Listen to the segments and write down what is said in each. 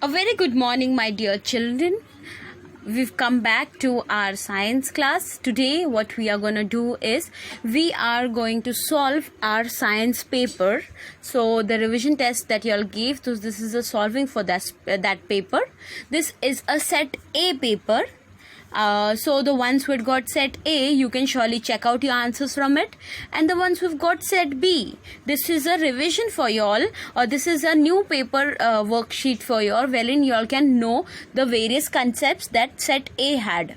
A very good morning, my dear children. We've come back to our science class. Today, what we are going to do is we are going to solve our science paper. So, the revision test that you all gave, so this is a solving for that paper. This is a set A paper. So the ones who had got set A, you can surely check out your answers from it, and the ones who've got set B, this is a revision for y'all, or this is a new paper worksheet for y'all, wherein y'all can know the various concepts that set A had.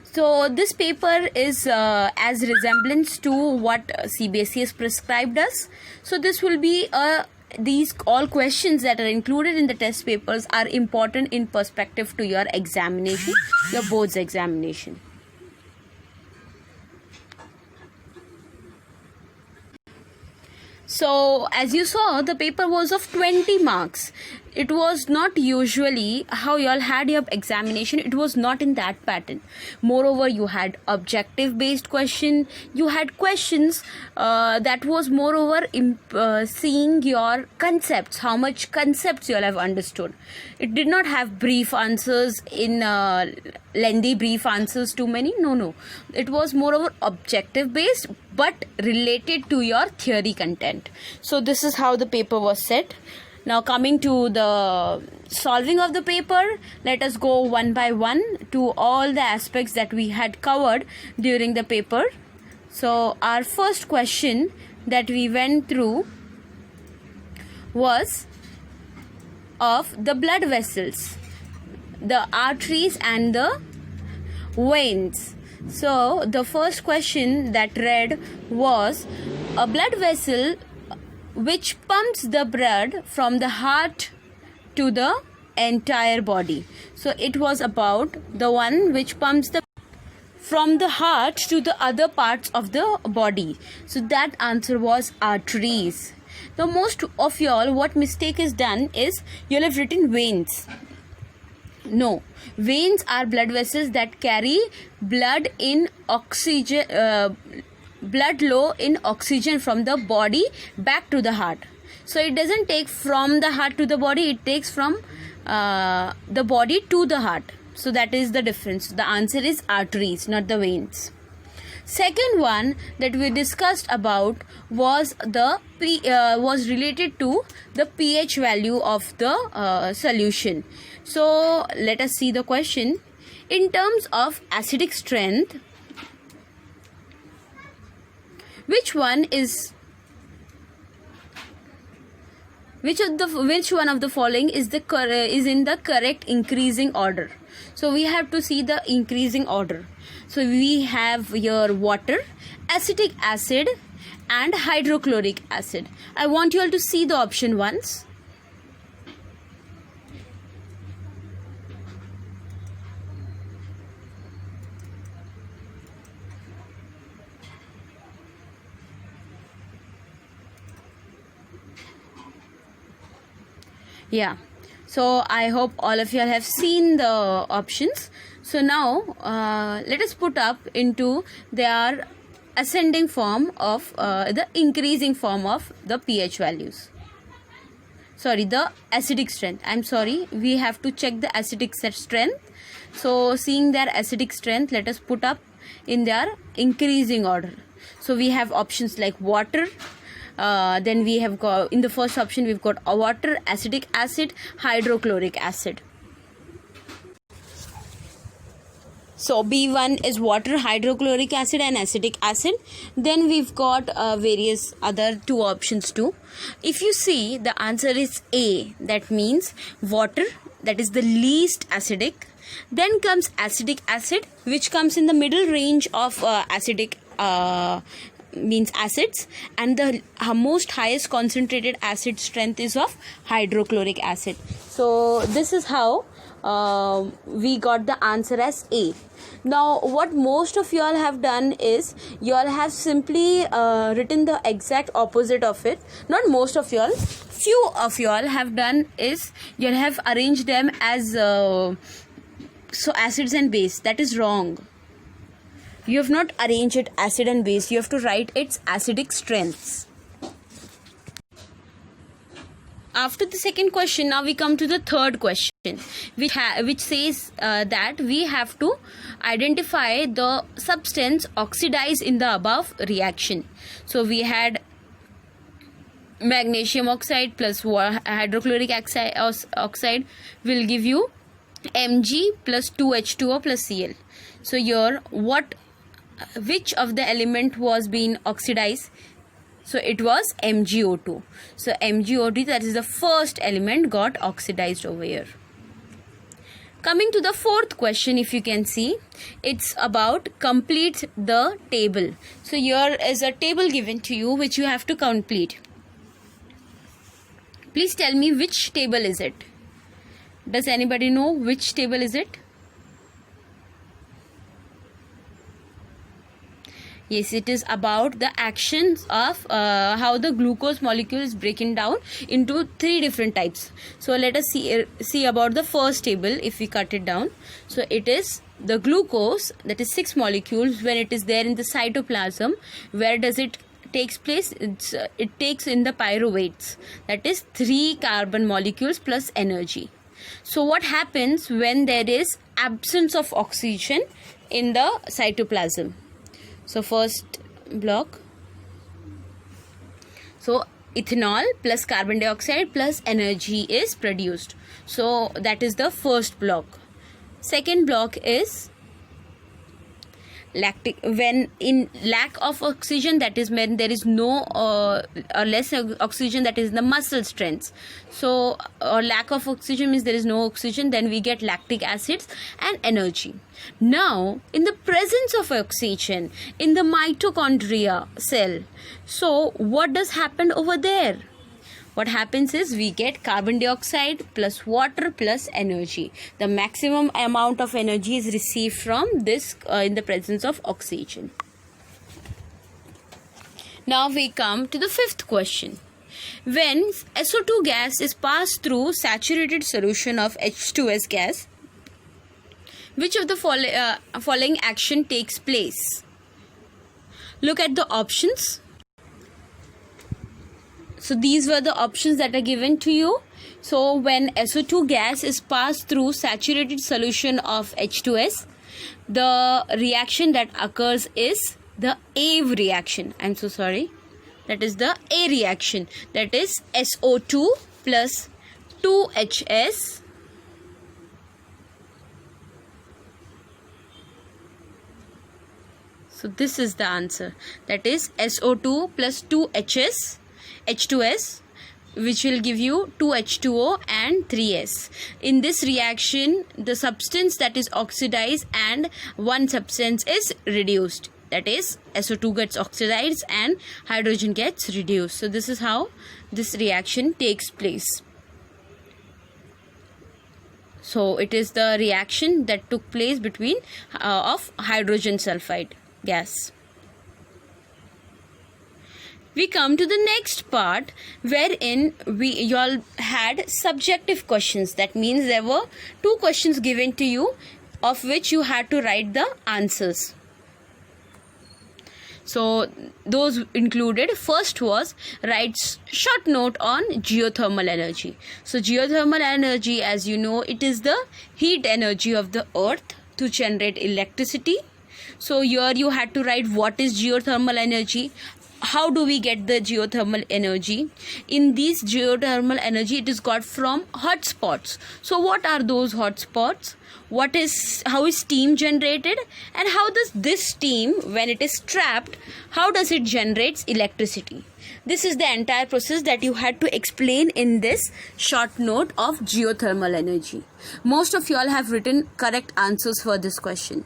So this paper is as resemblance to what CBSE has prescribed us. So this will be these all questions that are included in the test papers are important in perspective to your examination, your board's examination. So as you saw, the paper was of 20 marks. It was not usually how you all had your examination. It was not in that pattern. Moreover, you had objective based question. You had questions that was moreover seeing your concepts, how much concepts you all have understood. It did not have brief answers in lengthy brief answers too many. No. It was moreover objective based but related to your theory content. So this is how the paper was set. Now coming to the solving of the paper, let us go one by one to all the aspects that we had covered during the paper. So our first question that we went through was of the blood vessels, the arteries and the veins. So the first question that read was a blood vessel which pumps the blood from the heart to the entire body. So it was about the one which pumps the from the heart to the other parts of the body. So that answer was arteries. Now most of y'all, what mistake is done is you'll have written veins. No, veins are blood vessels that carry blood in oxygen, blood low in oxygen from the body back to the heart. So it doesn't take from the heart to the body, it takes from the body to the heart. So that is the difference. The answer is arteries, not the veins. Second one that we discussed about was was related to the pH value of the solution. So let us see the question. In terms of acidic strength, which one of the following is in the correct increasing order? So we have to see the increasing order. So we have here water, acetic acid and hydrochloric acid. I want you all to see the option once. Yeah, so I hope all of you have seen the options. So now let us put up into their ascending form of the increasing form of the pH values. Sorry, the acidic strength. I'm sorry, we have to check the acidic strength. So seeing their acidic strength, let us put up in their increasing order. So we have options like water. Then we have got, in the first option we've got water, acetic acid, hydrochloric acid. So B1 is water, hydrochloric acid and acetic acid. Then we've got various other two options too. If you see, the answer is A. That means water, that is the least acidic. Then comes acetic acid, which comes in the middle range of acidic means acids, and the most highest concentrated acid strength is of hydrochloric acid. So this is how we got the answer as A. Now what most of y'all have done is y'all have simply written the exact opposite of it. Not most of y'all, few of y'all have done is y'all have arranged them as so acids and base. That is wrong. You have not arranged it acid and base. You have to write its acidic strengths. after the second question, now we come to the third question, which says that we have to identify the substance oxidized in the above reaction. So we had magnesium oxide plus hydrochloric oxide will give you Mg plus 2H2O plus Cl. So here, which of the element was being oxidized? So it was MgO2. So MgO2, that is the first element, got oxidized over here. Coming to the fourth question, if you can see, it's about complete the table. So here is a table given to you which you have to complete. Please tell me which table is it. Does anybody know which table is it? Yes, it is about the actions of how the glucose molecule is breaking down into 3 different types. So let us see about the first table if we cut it down. So it is the glucose, that is 6 molecules. When it is there in the cytoplasm, where does it takes place? It takes in the pyruvates, that is 3 carbon molecules plus energy. So what happens when there is absence of oxygen in the cytoplasm? So first block, so ethanol plus carbon dioxide plus energy is produced. So that is the first block. Second block is lactic. When in lack of oxygen, that is when there is no or less oxygen, that is the muscle strength. So lack of oxygen means there is no oxygen, then we get lactic acids and energy. Now in the presence of oxygen in the mitochondria cell, so what does happen over there? What happens is we get carbon dioxide plus water plus energy. The maximum amount of energy is received from this in the presence of oxygen. Now we come to the fifth question. When SO2 gas is passed through saturated solution of H2S gas, which of the following action takes place? Look at the options. So these were the options that are given to you. So when SO2 gas is passed through saturated solution of H2S, the reaction that occurs is the A reaction. I'm so sorry. That is the A reaction. That is SO2 plus 2HS So this is the answer. That is SO2 plus 2H2S, which will give you 2H2O and 3S. In this reaction, the substance that is oxidized and one substance is reduced. That is, SO2 gets oxidized and hydrogen gets reduced. So this is how this reaction takes place. So it is the reaction that took place between of hydrogen sulfide gas. We come to the next part, wherein you all had subjective questions. That means there were 2 questions given to you, of which you had to write the answers. So those included, first was write short note on geothermal energy. So geothermal energy, as you know, it is the heat energy of the earth to generate electricity. So here you had to write what is geothermal energy. How do we get the geothermal energy? In this geothermal energy, it is got from hot spots. So what are those hot spots? How is steam generated, and how does this steam, when it is trapped, how does it generate electricity? This is the entire process that you had to explain in this short note of geothermal energy. Most of you all have written correct answers for this question.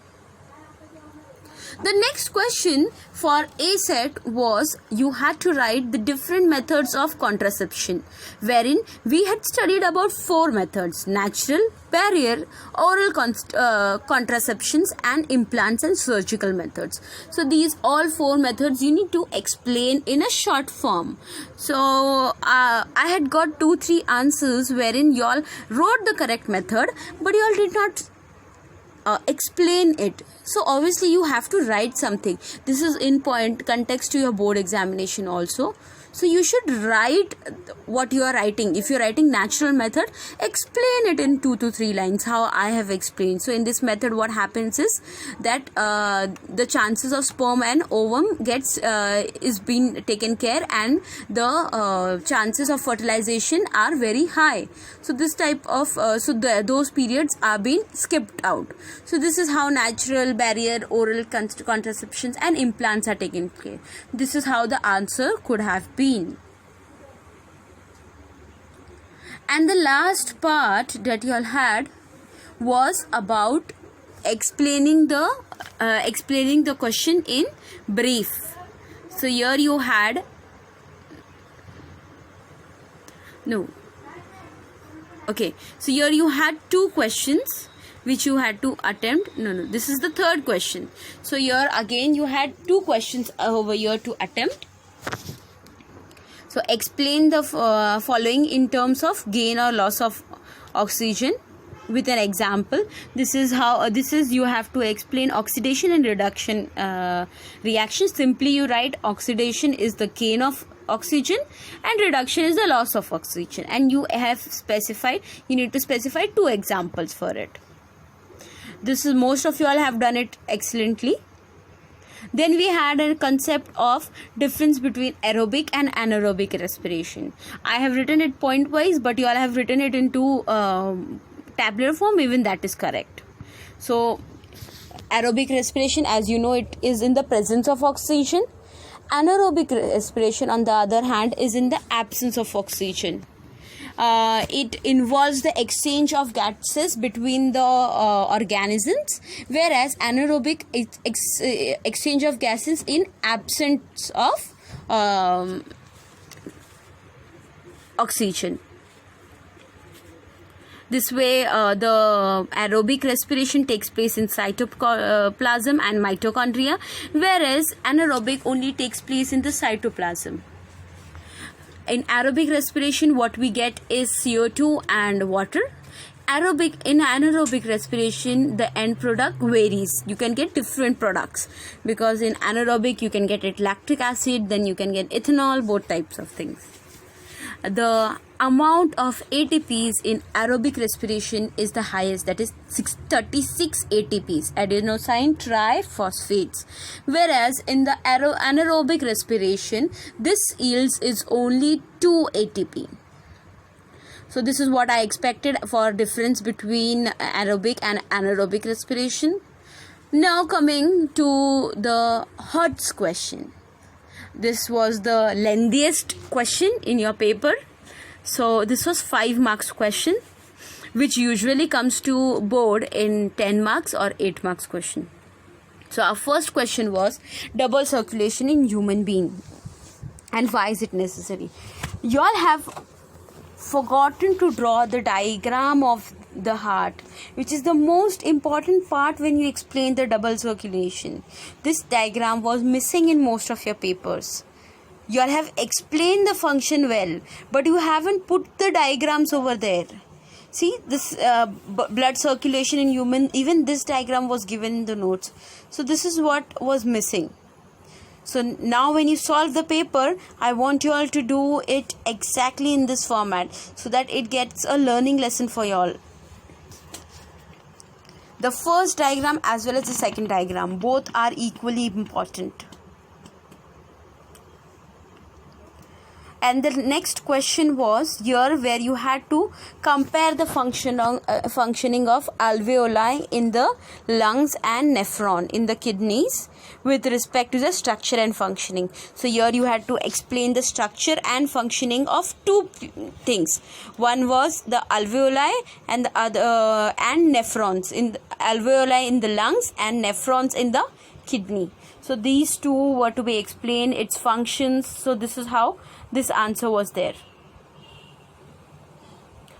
The next question for A set was you had to write the different methods of contraception, wherein we had studied about 4 methods: natural, barrier, oral contraceptions, and implants and surgical methods. So these all 4 methods you need to explain in a short form. So I had got 2-3 answers wherein you all wrote the correct method, but you all did not explain it. So obviously you have to write something. This is in context to your board examination also. So you should write what you are writing. If you're writing natural method, explain it in 2 to 3 lines how I have explained. So in this method, what happens is that the chances of sperm and ovum gets is being taken care, and the chances of fertilization are very high. So this type of those periods are being skipped out. So this is how natural, barrier, oral contraceptions and implants are taken care. This is how the answer could have been. And the last part that you all had was about explaining the question in brief. So here you had so here you had 2 questions which you had to attempt. This is the third question. So here again you had 2 questions over here to attempt. So explain the following in terms of gain or loss of oxygen with an example. This is how you have to explain oxidation and reduction reaction. Simply you write oxidation is the gain of oxygen and reduction is the loss of oxygen, and you need to specify 2 examples for it. This is, most of you all have done it excellently. Then we had a concept of difference between aerobic and anaerobic respiration. I have written it point wise, but you all have written it into tabular form. Even that is correct. So aerobic respiration, as you know, it is in the presence of oxygen. Anaerobic respiration, on the other hand, is in the absence of oxygen. It involves the exchange of gases between the organisms, whereas anaerobic exchange of gases in absence of oxygen. This way, the aerobic respiration takes place in cytoplasm and mitochondria, whereas anaerobic only takes place in the cytoplasm. In aerobic respiration, what we get is CO2 and water. In anaerobic respiration, the end product varies. You can get different products, because in anaerobic you can get lactic acid, then you can get ethanol, both types of things. The amount of ATPs in aerobic respiration is the highest, that is 36 ATPs, adenosine triphosphates, whereas in the anaerobic respiration this yields is only 2 ATP. So this is what I expected for difference between aerobic and anaerobic respiration. Now coming to the Hertz question. This was the lengthiest question in your paper. So this was 5 marks question, which usually comes to board in 10 marks or 8 marks question. So our first question was double circulation in human being, and why is it necessary? You all have forgotten to draw the diagram of the heart, which is the most important part when you explain the double circulation. This diagram was missing in most of your papers. You all have explained the function well, but you haven't put the diagrams over there. See, this blood circulation in human, even this diagram was given in the notes. So this is what was missing. So now when you solve the paper, I want you all to do it exactly in this format, so that it gets a learning lesson for you all. The first diagram as well as the second diagram, both are equally important. And the next question was here, where you had to compare the functioning of alveoli in the lungs and nephron in the kidneys with respect to the structure and functioning. So here you had to explain the structure and functioning of 2 things. One was the alveoli and the other and nephrons. In the alveoli in the lungs and nephrons in the kidney. So these 2 were to be explained, its functions. So this is how this answer was there.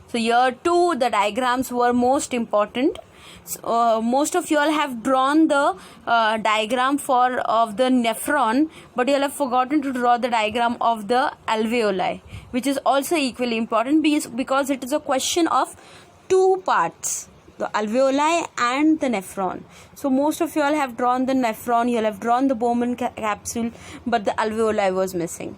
So here too the diagrams were most important. So, most of you all have drawn the diagram of the nephron, but you all have forgotten to draw the diagram of the alveoli, which is also equally important because it is a question of 2 parts, the alveoli and the nephron. So most of you all have drawn the nephron, you all have drawn the Bowman capsule, but the alveoli was missing.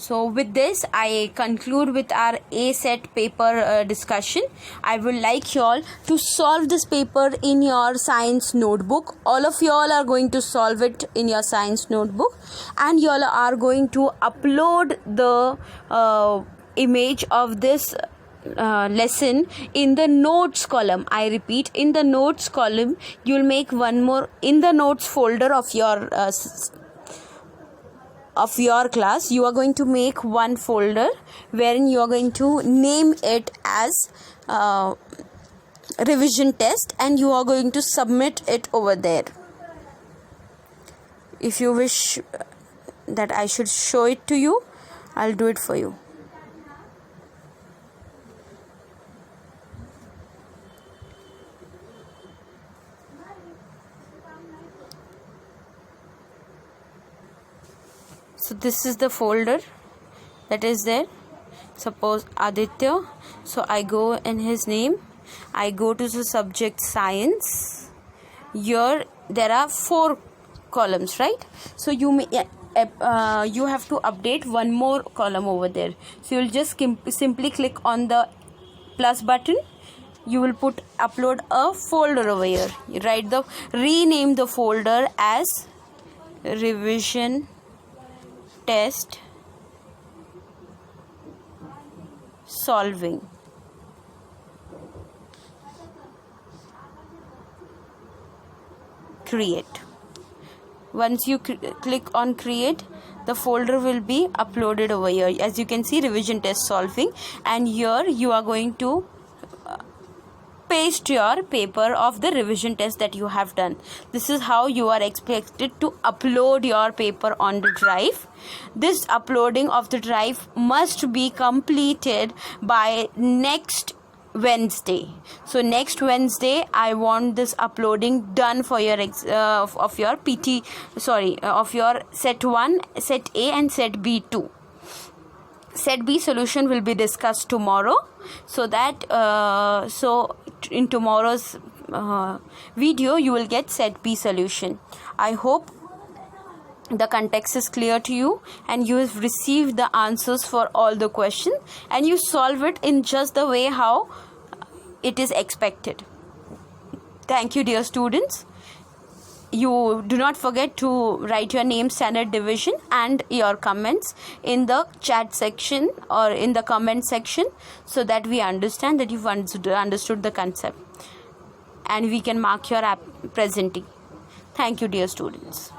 So with this, I conclude with our A set paper discussion. I would like you all to solve this paper in your science notebook. All of you all are going to solve it in your science notebook, and you all are going to upload the image of this lesson in the notes column. I repeat, in the notes column, you will make one more in the notes folder of your class. You are going to make one folder wherein you are going to name it as revision test, and you are going to submit it over there. If you wish that I should show it to you, I'll do it for you. So this is the folder that is there. Suppose Aditya. So I go in his name. I go to the subject science. Here there are 4 columns, right? So you may you have to update one more column over there. So you'll just simply click on the plus button. You will upload a folder over here. You rename the folder as revision test solving. Create. Once you click on create, the folder will be uploaded over here. As you can see, revision test solving, and here you are going to paste your paper of the revision test that you have done. This is how you are expected to upload your paper on the drive. This uploading of the drive must be completed by next Wednesday. So next Wednesday I want this uploading done for your of your set 1, set A and set B 2. Set B solution will be discussed tomorrow, so that in tomorrow's video you will get set B solution. I hope the context is clear to you and you have received the answers for all the questions, and you solve it in just the way how it is expected. Thank you, dear students. You do not forget to write your name, standard division and your comments in the chat section or in the comment section, so that we understand that you've understood the concept and we can mark your presenting. Thank you, dear students.